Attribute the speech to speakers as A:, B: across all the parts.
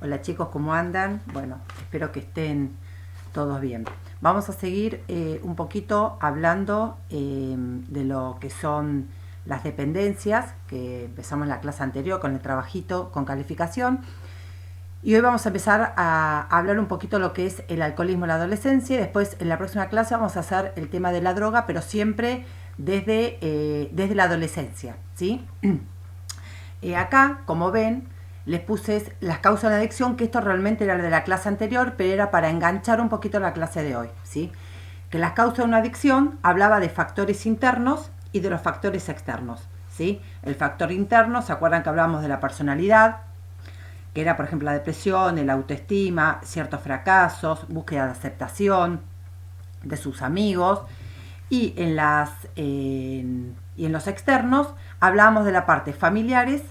A: Hola chicos, ¿cómo andan? Bueno, espero que estén todos bien. Vamos a seguir un poquito hablando de lo que son las dependencias, que empezamos en la clase anterior con el trabajito con calificación. Y hoy vamos a empezar a hablar un poquito de lo que es el alcoholismo en la adolescencia y después en la próxima clase vamos a hacer el tema de la droga, pero siempre desde la adolescencia, ¿sí? Acá, como ven, les puse las causas de la adicción, que esto realmente era de la clase anterior, pero era para enganchar un poquito la clase de hoy, ¿sí? Que las causas de una adicción hablaba de factores internos y de los factores externos, ¿sí? El factor interno, ¿se acuerdan que hablábamos de la personalidad? Que era, por ejemplo, la depresión, el autoestima, ciertos fracasos, búsqueda de aceptación de sus amigos. Y en los externos hablábamos de la parte familiares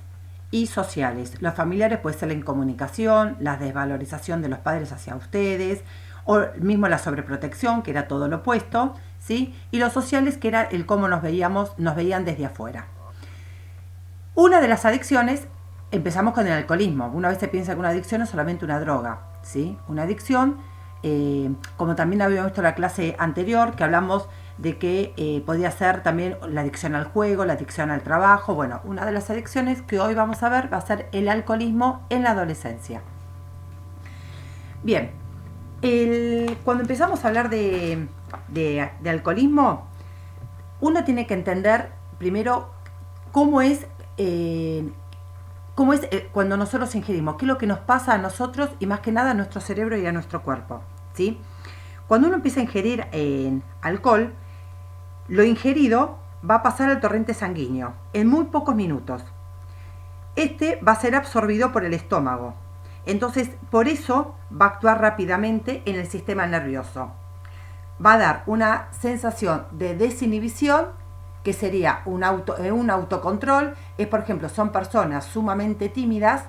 A: y sociales. Los familiares puede ser la incomunicación, la desvalorización de los padres hacia ustedes, o mismo la sobreprotección, que era todo lo opuesto, ¿sí? Y los sociales, que era el cómo nos veían desde afuera. Una de las adicciones, empezamos con el alcoholismo. Una vez se piensa que una adicción es solamente una droga, ¿sí? Una adicción, como también habíamos visto en la clase anterior, que hablamos de que podía ser también la adicción al juego, la adicción al trabajo. Bueno, una de las adicciones que hoy vamos a ver va a ser el alcoholismo en la adolescencia. Bien, cuando empezamos a hablar de alcoholismo, uno tiene que entender primero cómo es, eh, cuando nosotros ingerimos, qué es lo que nos pasa a nosotros y más que nada a nuestro cerebro y a nuestro cuerpo, ¿sí? Cuando uno empieza a ingerir alcohol, lo ingerido va a pasar al torrente sanguíneo en muy pocos minutos. Este va a ser absorbido por el estómago. Entonces, por eso va a actuar rápidamente en el sistema nervioso. Va a dar una sensación de desinhibición, que sería un autocontrol. Es, por ejemplo, son personas sumamente tímidas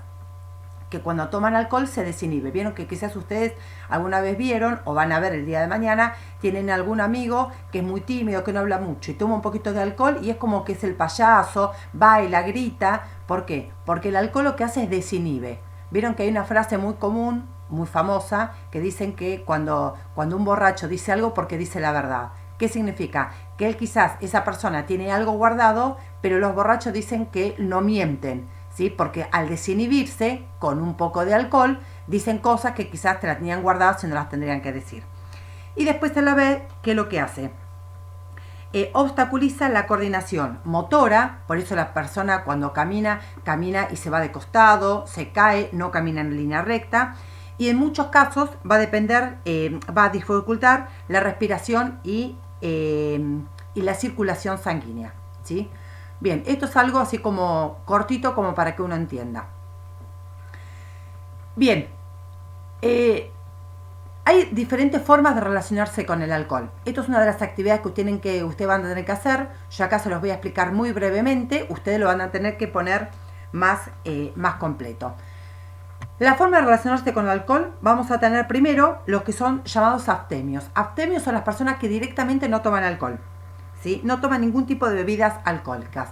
A: que cuando toman alcohol se desinhibe. Vieron que quizás ustedes alguna vez vieron o van a ver el día de mañana, tienen algún amigo que es muy tímido, que no habla mucho y toma un poquito de alcohol y es como que es el payaso, baila, grita. ¿Por qué? Porque el alcohol lo que hace es desinhibe. Vieron que hay una frase muy común, muy famosa, que dicen que cuando un borracho dice algo porque dice la verdad. ¿Qué significa? Que él quizás, esa persona tiene algo guardado, pero los borrachos dicen que no mienten, ¿sí? Porque al desinhibirse con un poco de alcohol, dicen cosas que quizás te las tenían guardadas y no las tendrían que decir. Y después se la ve, ¿qué es lo que hace? Obstaculiza la coordinación motora, por eso la persona cuando camina y se va de costado, se cae, no camina en línea recta, y en muchos casos va a depender, va a dificultar la respiración y la circulación sanguínea, ¿sí? Bien, esto es algo así como cortito como para que uno entienda. Bien, hay diferentes formas de relacionarse con el alcohol. Esto es una de las actividades que ustedes van a tener que hacer. Yo acá se los voy a explicar muy brevemente. Ustedes lo van a tener que poner más completo. La forma de relacionarse con el alcohol, vamos a tener primero los que son llamados abstemios. Abstemios son las personas que directamente no toman alcohol, ¿sí? No toman ningún tipo de bebidas alcohólicas.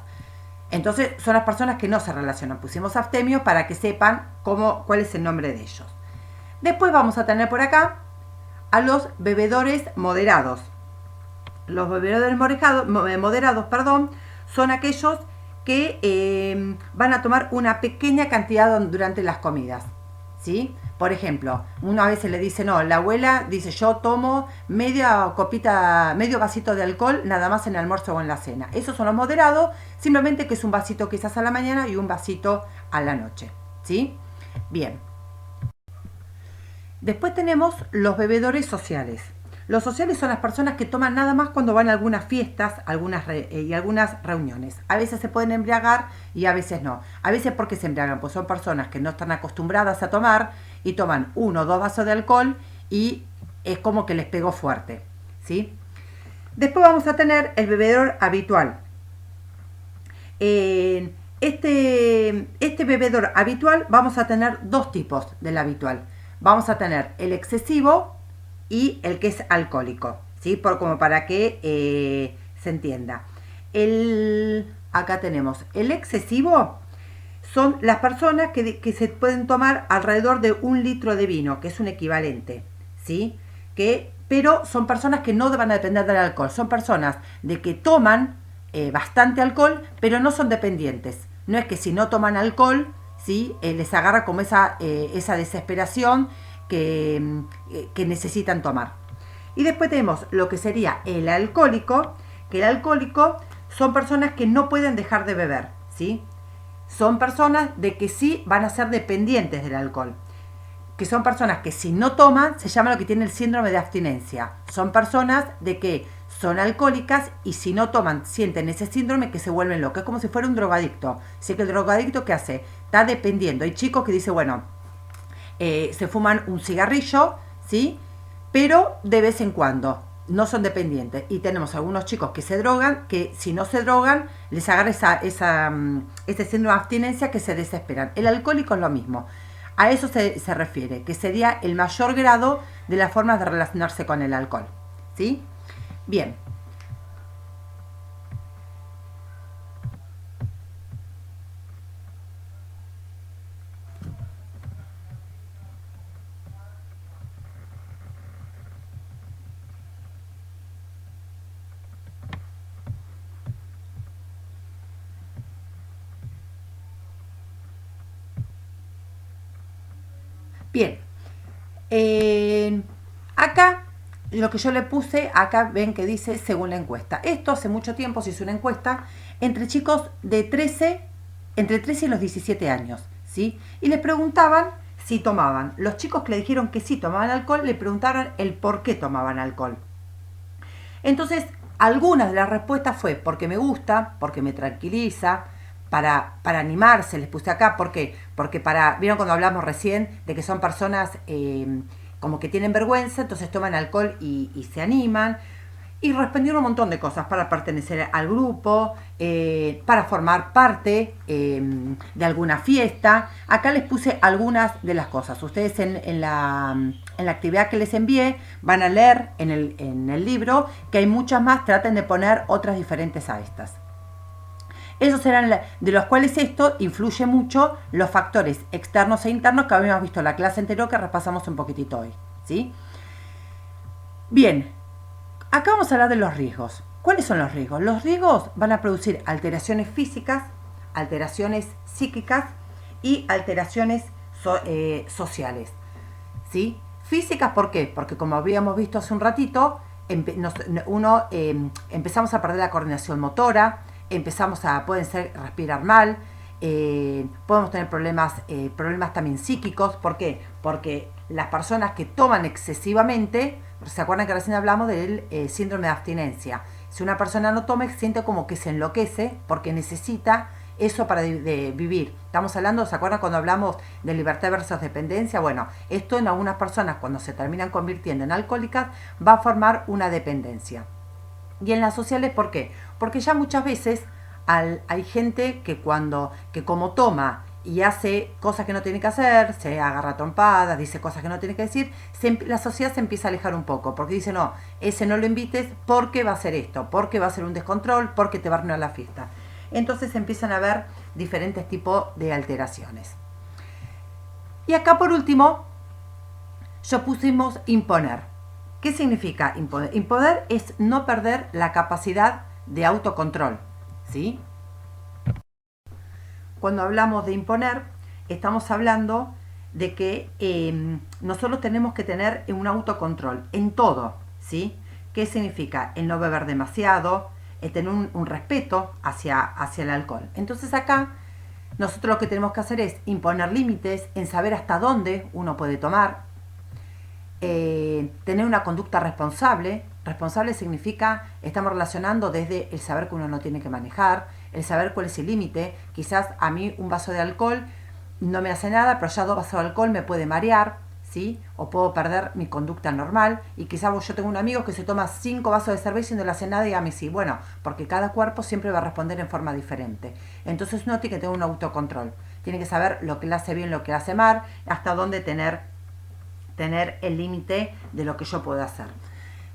A: Entonces son las personas que no se relacionan. Pusimos abstemios para que sepan cuál es el nombre de ellos. Después vamos a tener por acá a los bebedores moderados. Los bebedores moderados, son aquellos que van a tomar una pequeña cantidad durante las comidas, ¿sí? Por ejemplo, una vez se le dice, no, la abuela dice, yo tomo medio vasito de alcohol nada más en el almuerzo o en la cena. Esos son los moderados, simplemente que es un vasito quizás a la mañana y un vasito a la noche, ¿sí? Bien. Después tenemos los bebedores sociales. Los sociales son las personas que toman nada más cuando van a algunas fiestas y algunas reuniones. A veces se pueden embriagar y a veces no. A veces porque se embriagan, pues son personas que no están acostumbradas a tomar y toman 1 o 2 vasos de alcohol y es como que les pegó fuerte, ¿sí? Después vamos a tener el bebedor habitual. Este bebedor habitual vamos a tener 2 tipos del habitual. Vamos a tener el excesivo y el que es alcohólico, ¿sí? Como para que se entienda. Acá tenemos el excesivo, son las personas que se pueden tomar alrededor de 1 litro de vino, que es un equivalente, ¿sí? Pero son personas que no van a depender del alcohol, son personas de que toman bastante alcohol, pero no son dependientes. No es que si no toman alcohol, ¿sí? Les agarra como esa desesperación que necesitan tomar. Y después tenemos lo que sería el alcohólico, que el alcohólico son personas que no pueden dejar de beber, ¿sí? Son personas de que sí van a ser dependientes del alcohol, que son personas que si no toman se llama lo que tiene el síndrome de abstinencia. Son personas de que son alcohólicas y si no toman sienten ese síndrome que se vuelven locos. Es como si fuera un drogadicto. Así que el drogadicto, ¿qué hace? Está dependiendo. Hay chicos que dicen, bueno, se fuman un cigarrillo, ¿sí? Pero de vez en cuando. No son dependientes. Y tenemos algunos chicos que se drogan, que si no se drogan, les agarra ese síndrome de abstinencia que se desesperan. El alcohólico es lo mismo. A eso se refiere, que sería el mayor grado de las formas de relacionarse con el alcohol, ¿sí? Bien. Bien. Acá, lo que yo le puse, acá ven que dice según la encuesta. Esto hace mucho tiempo se hizo una encuesta entre chicos de entre 13 y los 17 años, ¿sí? Y les preguntaban si tomaban. Los chicos que le dijeron que sí tomaban alcohol, le preguntaron el por qué tomaban alcohol. Entonces, algunas de las respuestas fue porque me gusta, porque me tranquiliza, para animarse, les puse acá, ¿por qué? Porque vieron cuando hablamos recién de que son personas como que tienen vergüenza, entonces toman alcohol y se animan. Y respondieron un montón de cosas para pertenecer al grupo, para formar parte de alguna fiesta. Acá les puse algunas de las cosas. Ustedes en la actividad que les envié van a leer en el libro que hay muchas más, traten de poner otras diferentes a estas. Esos eran de los cuales esto influye mucho los factores externos e internos que habíamos visto en la clase anterior que repasamos un poquitito hoy, ¿sí? Bien, acá vamos a hablar de los riesgos. ¿Cuáles son los riesgos? Los riesgos van a producir alteraciones físicas, alteraciones psíquicas y alteraciones sociales, ¿sí? Físicas, ¿por qué? Porque como habíamos visto hace un ratito, empezamos a perder la coordinación motora, pueden ser respirar mal, podemos tener problemas también psíquicos. ¿Por qué? Porque las personas que toman excesivamente, ¿se acuerdan que recién hablamos del síndrome de abstinencia? Si una persona no toma, siente como que se enloquece porque necesita eso para vivir. Estamos hablando, ¿se acuerdan cuando hablamos de libertad versus dependencia? Bueno, esto en algunas personas cuando se terminan convirtiendo en alcohólicas va a formar una dependencia. Y en las sociales, ¿por qué? Porque ya muchas veces hay gente que como toma y hace cosas que no tiene que hacer, se agarra trompadas, dice cosas que no tiene que decir, la sociedad se empieza a alejar un poco, porque dice, no, ese no lo invites porque va a hacer esto, porque va a ser un descontrol, porque te va a arruinar la fiesta. Entonces empiezan a haber diferentes tipos de alteraciones. Y acá por último, pusimos imponer. ¿Qué significa imponer? Imponer es no perder la capacidad de autocontrol, ¿sí? Cuando hablamos de imponer, estamos hablando de que nosotros tenemos que tener un autocontrol en todo, ¿sí? ¿Qué significa? El no beber demasiado, tener un respeto hacia el alcohol. Entonces acá nosotros lo que tenemos que hacer es imponer límites, en saber hasta dónde uno puede tomar, tener una conducta responsable. Responsable significa, estamos relacionando desde el saber que uno no tiene que manejar, el saber cuál es el límite. Quizás a mí un vaso de alcohol no me hace nada, pero ya 2 vasos de alcohol me puede marear, ¿sí? O puedo perder mi conducta normal. Y quizás yo tengo un amigo que se toma 5 vasos de cerveza y no le hace nada y a mí sí. Bueno, porque cada cuerpo siempre va a responder en forma diferente. Entonces uno tiene que tener un autocontrol. Tiene que saber lo que le hace bien, lo que le hace mal, hasta dónde tener el límite de lo que yo puedo hacer.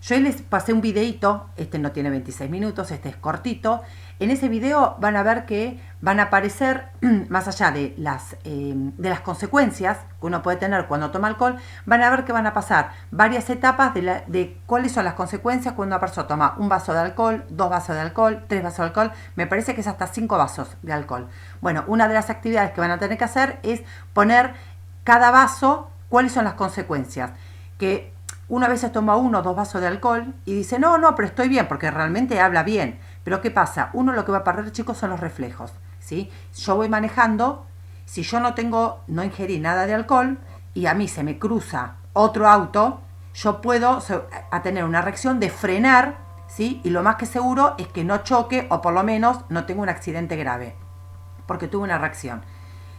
A: Yo les pasé un videito, este no tiene 26 minutos, este es cortito. En ese video van a ver que van a aparecer, más allá de las consecuencias que uno puede tener cuando toma alcohol, van a ver que van a pasar varias etapas de cuáles son las consecuencias cuando una persona toma un vaso de alcohol, 2 vasos de alcohol, 3 vasos de alcohol, me parece que es hasta 5 vasos de alcohol. Bueno, una de las actividades que van a tener que hacer es poner cada vaso cuáles son las consecuencias. Que uno a veces toma 1 o 2 vasos de alcohol y dice, no, pero estoy bien, porque realmente habla bien. Pero ¿qué pasa? Uno lo que va a perder, chicos, son los reflejos, ¿sí? Yo voy manejando, si yo no ingerí nada de alcohol y a mí se me cruza otro auto, yo puedo a tener una reacción de frenar, ¿sí? Y lo más que seguro es que no choque o por lo menos no tenga un accidente grave, porque tuve una reacción.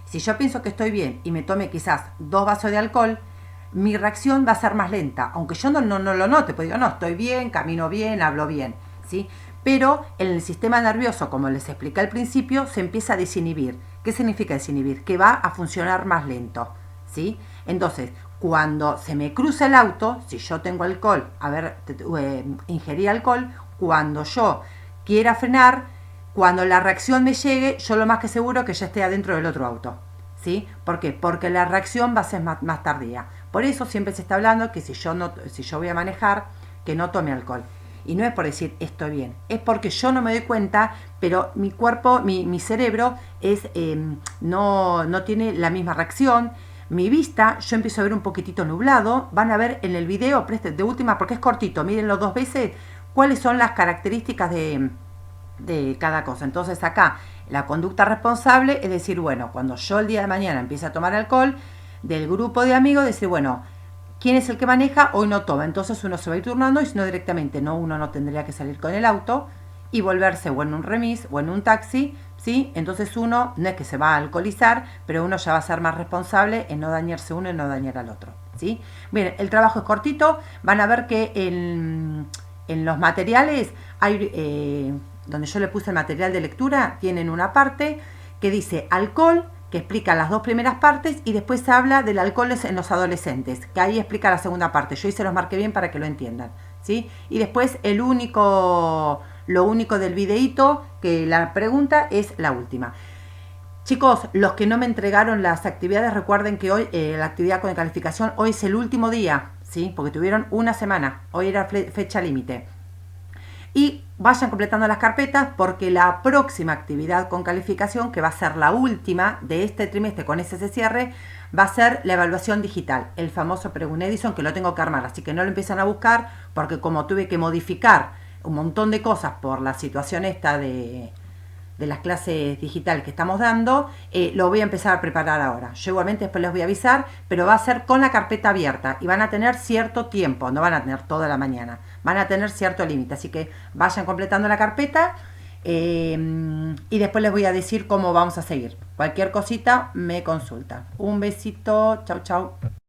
A: Si yo pienso que estoy bien y me tome quizás 2 vasos de alcohol, mi reacción va a ser más lenta, aunque yo no lo note, pues digo, no, estoy bien, camino bien, hablo bien, ¿sí? Pero en el sistema nervioso, como les expliqué al principio, se empieza a desinhibir. ¿Qué significa desinhibir? Que va a funcionar más lento, ¿sí? Entonces, cuando se me cruza el auto, si yo tengo alcohol, ingerí alcohol, cuando yo quiera frenar, cuando la reacción me llegue, yo lo más que seguro que ya esté adentro del otro auto, ¿sí? ¿Por qué? Porque la reacción va a ser más tardía. Por eso siempre se está hablando que si yo voy a manejar, que no tome alcohol. Y no es por decir estoy bien, es porque yo no me doy cuenta, pero mi cuerpo, mi cerebro no tiene la misma reacción. Mi vista, yo empiezo a ver un poquitito nublado. Van a ver en el video, de última, porque es cortito, mírenlo 2 veces, cuáles son las características de cada cosa. Entonces acá, la conducta responsable es decir, bueno, cuando yo el día de mañana empiece a tomar alcohol, del grupo de amigos, decir, bueno, ¿quién es el que maneja? Hoy no toma. Entonces uno se va a ir turnando y si no directamente, uno no tendría que salir con el auto y volverse o en un remis o en un taxi, ¿sí? Entonces uno no es que se va a alcoholizar, pero uno ya va a ser más responsable en no dañarse uno y no dañar al otro, ¿sí? Bien, el trabajo es cortito. Van a ver que en los materiales hay, donde yo le puse el material de lectura, tienen una parte que dice alcohol, que explica las 2 primeras partes y después se habla del alcohol en los adolescentes, que ahí explica la segunda parte. Yo se los marqué bien para que lo entiendan, ¿sí? Y después lo único del videíto, que la pregunta es la última. Chicos, los que no me entregaron las actividades, recuerden que hoy, la actividad con calificación, hoy es el último día, ¿sí? Porque tuvieron una semana, hoy era fecha límite. Y vayan completando las carpetas porque la próxima actividad con calificación, que va a ser la última de este trimestre con ese cierre, va a ser la evaluación digital, el famoso Pregun Edison, que lo tengo que armar, así que no lo empiezan a buscar porque como tuve que modificar un montón de cosas por la situación esta de las clases digitales que estamos dando, lo voy a empezar a preparar ahora. Yo igualmente después les voy a avisar, pero va a ser con la carpeta abierta y van a tener cierto tiempo, no van a tener toda la mañana, van a tener cierto límite, así que vayan completando la carpeta y después les voy a decir cómo vamos a seguir. Cualquier cosita me consulta. Un besito, chau chau.